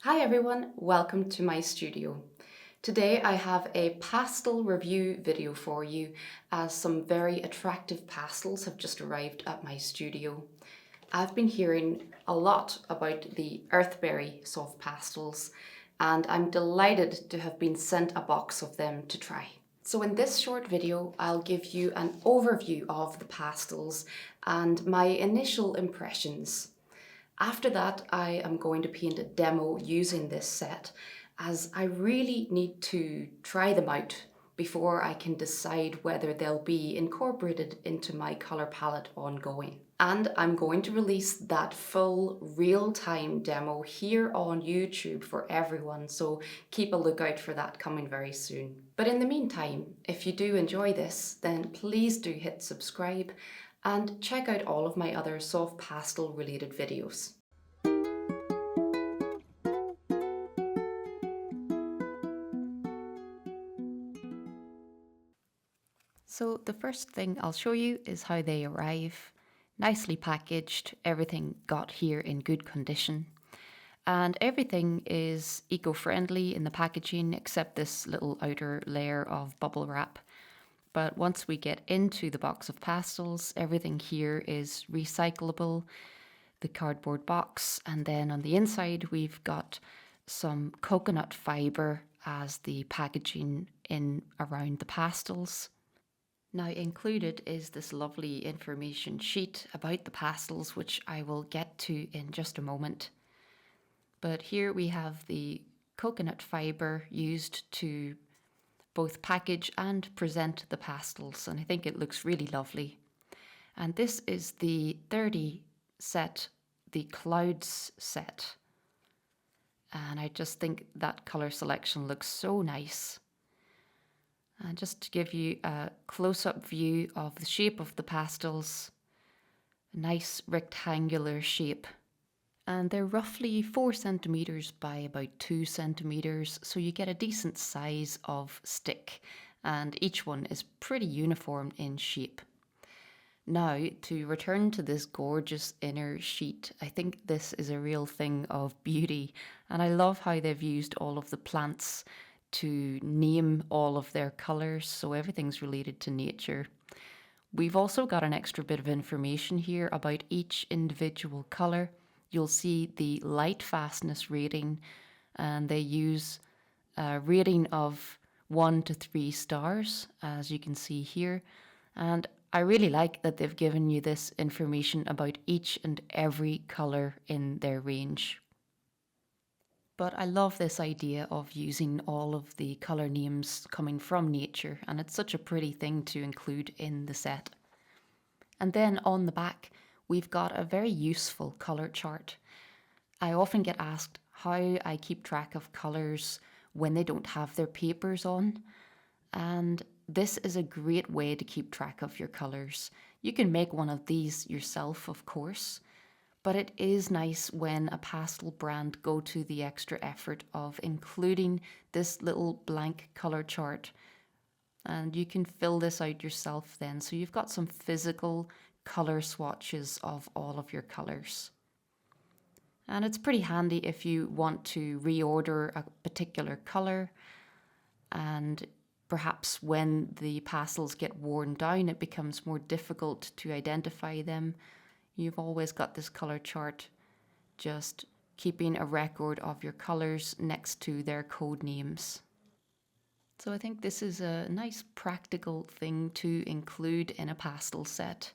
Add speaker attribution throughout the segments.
Speaker 1: Hi everyone, welcome to my studio. Today I have a pastel review video for you as some very attractive pastels have just arrived at my studio. I've been hearing a lot about the EARTHBERRY soft pastels and I'm delighted to have been sent a box of them to try. So in this short video I'll give you an overview of the pastels and my initial impressions. After that, I am going to paint a demo using this set as I really need to try them out before I can decide whether they'll be incorporated into my colour palette ongoing. And I'm going to release that full real-time demo here on YouTube for everyone, so keep a lookout for that coming very soon. But in the meantime, if you do enjoy this, then please do hit subscribe and check out all of my other soft pastel related videos. So the first thing I'll show you is how they arrive. Nicely packaged, everything got here in good condition. And everything is eco-friendly in the packaging except this little outer layer of bubble wrap. But once we get into the box of pastels, everything here is recyclable, the cardboard box, and then on the inside we've got some coconut fibre as the packaging in around the pastels. Now included is this lovely information sheet about the pastels, which I will get to in just a moment. But here we have the coconut fibre used to both package and present the pastels, and I think it looks really lovely. And this is the 30 set, the Clouds set. And I just think that colour selection looks so nice. And just to give you a close-up view of the shape of the pastels, a nice rectangular shape. And they're roughly 4 centimetres by about 2 centimetres, so you get a decent size of stick, and each one is pretty uniform in shape. Now, to return to this gorgeous inner sheet, I think this is a real thing of beauty, and I love how they've used all of the plants to name all of their colours, so everything's related to nature. We've also got an extra bit of information here about each individual colour. You'll see the light fastness rating, and they use a rating of 1 to 3 stars, as you can see here. And I really like that they've given you this information about each and every colour in their range. But I love this idea of using all of the colour names coming from nature, and it's such a pretty thing to include in the set. And then on the back, we've got a very useful colour chart. I often get asked how I keep track of colours when they don't have their papers on, and this is a great way to keep track of your colours. You can make one of these yourself, of course, but it is nice when a pastel brand go to the extra effort of including this little blank colour chart. And you can fill this out yourself then, so you've got some physical colour swatches of all of your colours. And it's pretty handy if you want to reorder a particular colour, and perhaps when the pastels get worn down it becomes more difficult to identify them. You've always got this colour chart, just keeping a record of your colours next to their code names. So I think this is a nice practical thing to include in a pastel set,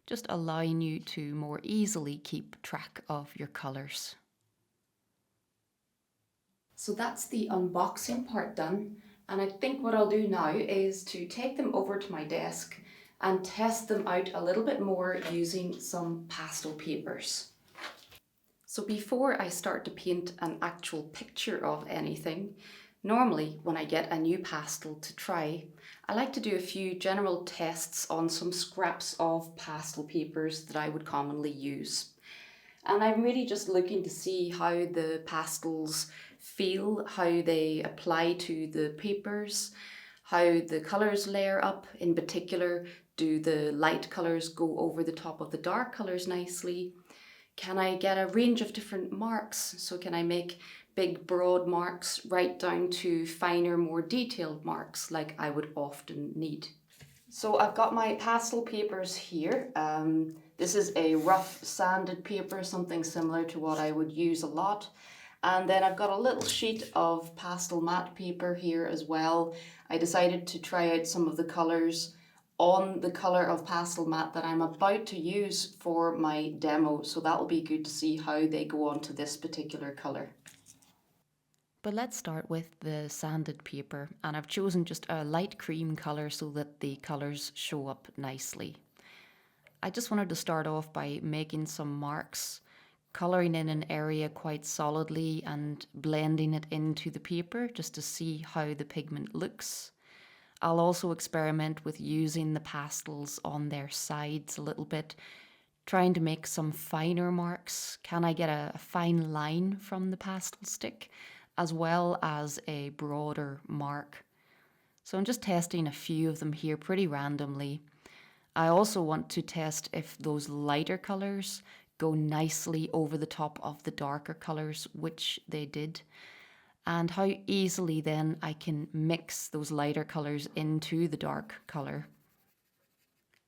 Speaker 1: just allowing you to more easily keep track of your colours. So that's the unboxing part done, and I think what I'll do now is to take them over to my desk and test them out a little bit more using some pastel papers. So before I start to paint an actual picture of anything, normally when I get a new pastel to try, I like to do a few general tests on some scraps of pastel papers that I would commonly use. And I'm really just looking to see how the pastels feel, how they apply to the papers, how the colours layer up. In particular, do the light colours go over the top of the dark colours nicely? Can I get a range of different marks? So can I make big broad marks right down to finer, more detailed marks like I would often need. So I've got my pastel papers here. This is a rough sanded paper, something similar to what I would use a lot. And then I've got a little sheet of pastel matte paper here as well. I decided to try out some of the colours on the colour of pastel matte that I'm about to use for my demo. So that'll be good to see how they go onto this particular colour. But let's start with the sanded paper, and I've chosen just a light cream colour so that the colours show up nicely. I just wanted to start off by making some marks, colouring in an area quite solidly and blending it into the paper just to see how the pigment looks. I'll also experiment with using the pastels on their sides a little bit, trying to make some finer marks. Can I get a fine line from the pastel stick, as well as a broader mark? So I'm just testing a few of them here pretty randomly. I also want to test if those lighter colours go nicely over the top of the darker colours, which they did, and how easily then I can mix those lighter colours into the dark colour.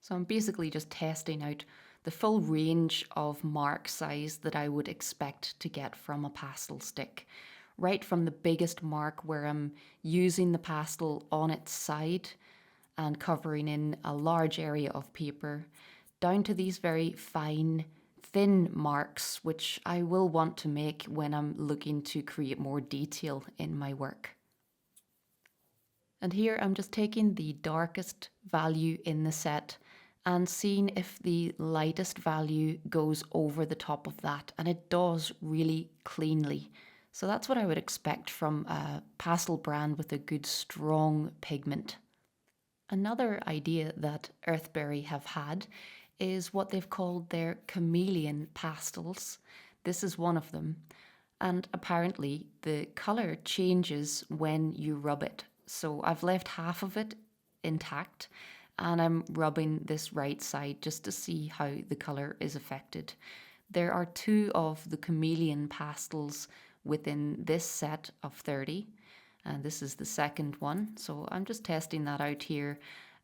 Speaker 1: So I'm basically just testing out the full range of mark size that I would expect to get from a pastel stick. Right from the biggest mark where I'm using the pastel on its side and covering in a large area of paper, down to these very fine, thin marks, which I will want to make when I'm looking to create more detail in my work. And here I'm just taking the darkest value in the set and seeing if the lightest value goes over the top of that, and it does really cleanly. So that's what I would expect from a pastel brand with a good strong pigment. Another idea that EARTHBERRY have had is what they've called their chameleon pastels. This is one of them, and apparently the colour changes when you rub it. So I've left half of it intact, and I'm rubbing this right side just to see how the colour is affected. There are 2 of the chameleon pastels within this set of 30, and this is the second one. So I'm just testing that out here,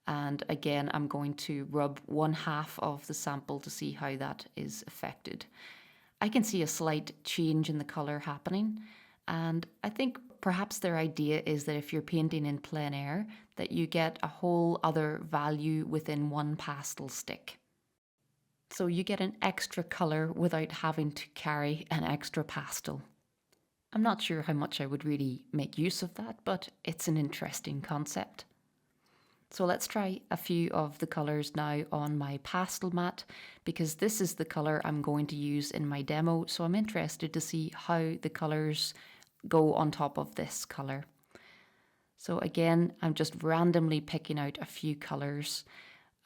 Speaker 1: and again I'm going to rub 1/2 of the sample to see how that is affected. I can see a slight change in the colour happening, and I think perhaps their idea is that if you're painting in plein air, that you get a whole other value within one pastel stick. So you get an extra colour without having to carry an extra pastel. I'm not sure how much I would really make use of that, but it's an interesting concept. So let's try a few of the colours now on my pastel mat, because this is the colour I'm going to use in my demo, so I'm interested to see how the colours go on top of this colour. So again, I'm just randomly picking out a few colours.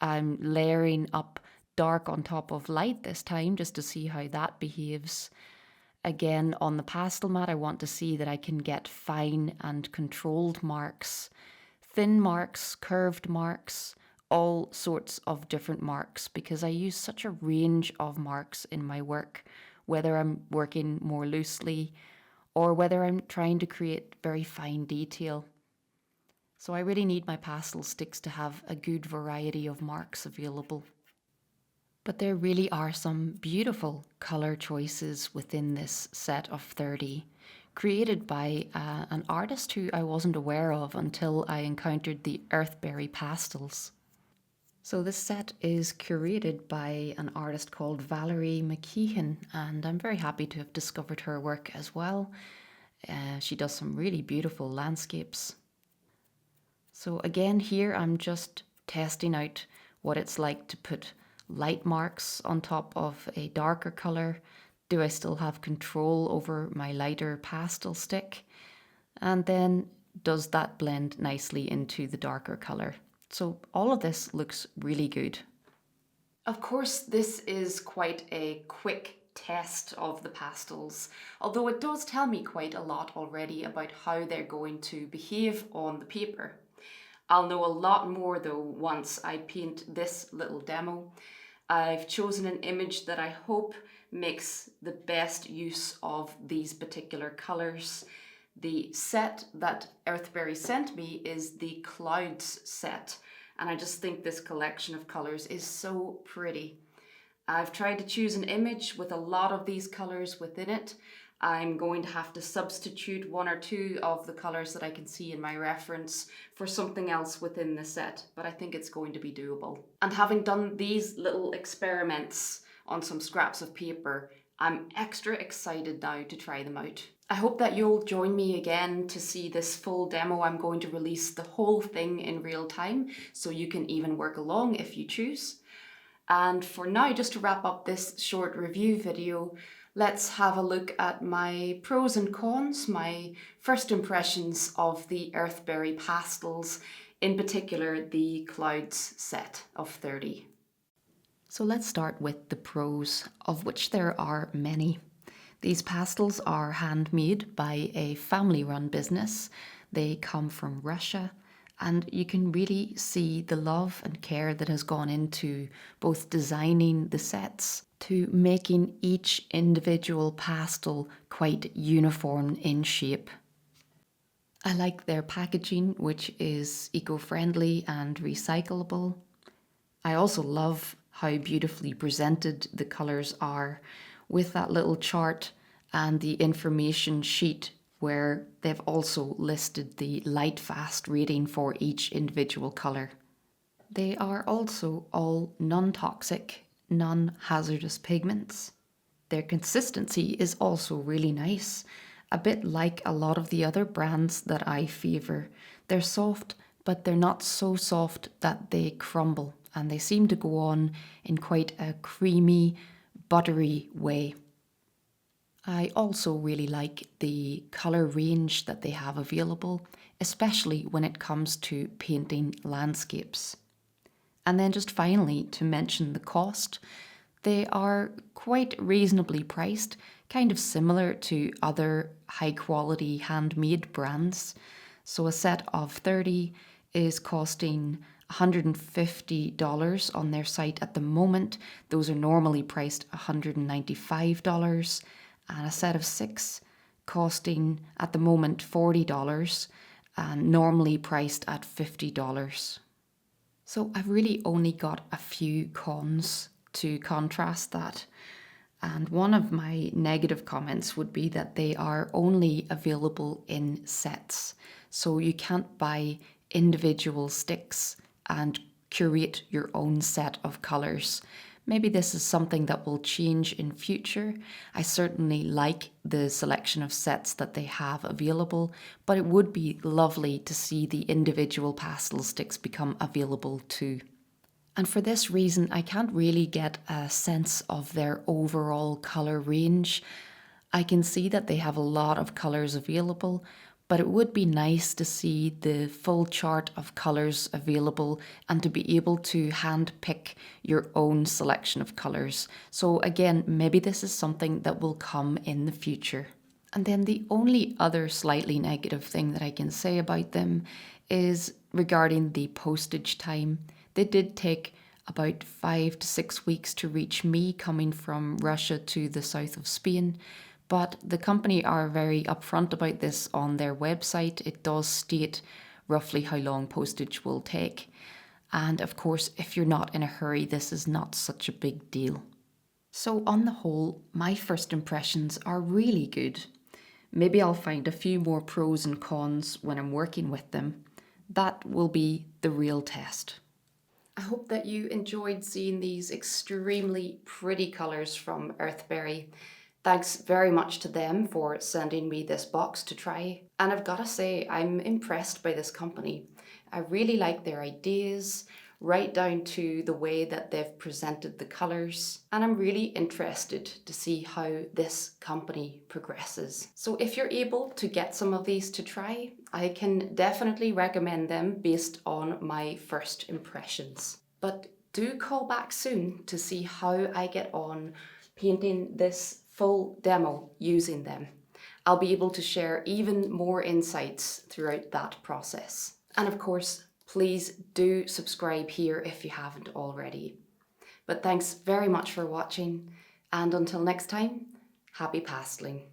Speaker 1: I'm layering up dark on top of light this time just to see how that behaves. Again, on the pastel mat, I want to see that I can get fine and controlled marks, thin marks, curved marks, all sorts of different marks, because I use such a range of marks in my work, whether I'm working more loosely or whether I'm trying to create very fine detail. So I really need my pastel sticks to have a good variety of marks available. But there really are some beautiful colour choices within this set of 30, created by an artist who I wasn't aware of until I encountered the EARTHBERRY pastels. So this set is curated by an artist called Valerie McKeehan, and I'm very happy to have discovered her work as well. She does some really beautiful landscapes. So again, here I'm just testing out what it's like to put light marks on top of a darker colour. Do I still have control over my lighter pastel stick? And then does that blend nicely into the darker colour? So all of this looks really good. Of course, this is quite a quick test of the pastels, although it does tell me quite a lot already about how they're going to behave on the paper. I'll know a lot more though once I paint this little demo. I've chosen an image that I hope makes the best use of these particular colours. The set that EARTHBERRY sent me is the Clouds set, and I just think this collection of colours is so pretty. I've tried to choose an image with a lot of these colours within it. I'm going to have to substitute one or two of the colours that I can see in my reference for something else within the set, but I think it's going to be doable. And having done these little experiments on some scraps of paper, I'm extra excited now to try them out. I hope that you'll join me again to see this full demo. I'm going to release the whole thing in real time, so you can even work along if you choose. And for now, just to wrap up this short review video, let's have a look at my pros and cons, my first impressions of the EARTHBERRY pastels, in particular the Clouds set of 30. So let's start with the pros, of which there are many. These pastels are handmade by a family-run business. They come from Russia, and you can really see the love and care that has gone into both designing the sets to making each individual pastel quite uniform in shape. I like their packaging, which is eco-friendly and recyclable. I also love how beautifully presented the colours are, with that little chart and the information sheet where they've also listed the light fast rating for each individual colour. They are also all non-toxic, non-hazardous pigments. Their consistency is also really nice, a bit like a lot of the other brands that I favour. They're soft, but they're not so soft that they crumble, and they seem to go on in quite a creamy, buttery way. I also really like the colour range that they have available, especially when it comes to painting landscapes. And then just finally to mention the cost, they are quite reasonably priced, kind of similar to other high quality handmade brands. So a set of 30 is costing $150 on their site at the moment. Those are normally priced $195, and a set of 6 costing at the moment $40 and normally priced at $50. So I've really only got a few cons to contrast that. And one of my negative comments would be that they are only available in sets. So you can't buy individual sticks and curate your own set of colours. Maybe this is something that will change in future. I certainly like the selection of sets that they have available, but it would be lovely to see the individual pastel sticks become available too. And for this reason, I can't really get a sense of their overall colour range. I can see that they have a lot of colours available, but it would be nice to see the full chart of colours available and to be able to hand pick your own selection of colours. So again, maybe this is something that will come in the future. And then the only other slightly negative thing that I can say about them is regarding the postage time. They did take about 5 to 6 weeks to reach me coming from Russia to the south of Spain. But the company are very upfront about this on their website. It does state roughly how long postage will take. And of course, if you're not in a hurry, this is not such a big deal. So on the whole, my first impressions are really good. Maybe I'll find a few more pros and cons when I'm working with them. That will be the real test. I hope that you enjoyed seeing these extremely pretty colours from EARTHBERRY. Thanks very much to them for sending me this box to try. And I've got to say, I'm impressed by this company. I really like their ideas, right down to the way that they've presented the colours. And I'm really interested to see how this company progresses. So if you're able to get some of these to try, I can definitely recommend them based on my first impressions. But do call back soon to see how I get on painting this full demo using them. I'll be able to share even more insights throughout that process. And of course, please do subscribe here if you haven't already. But thanks very much for watching, And until next time, happy pasteling.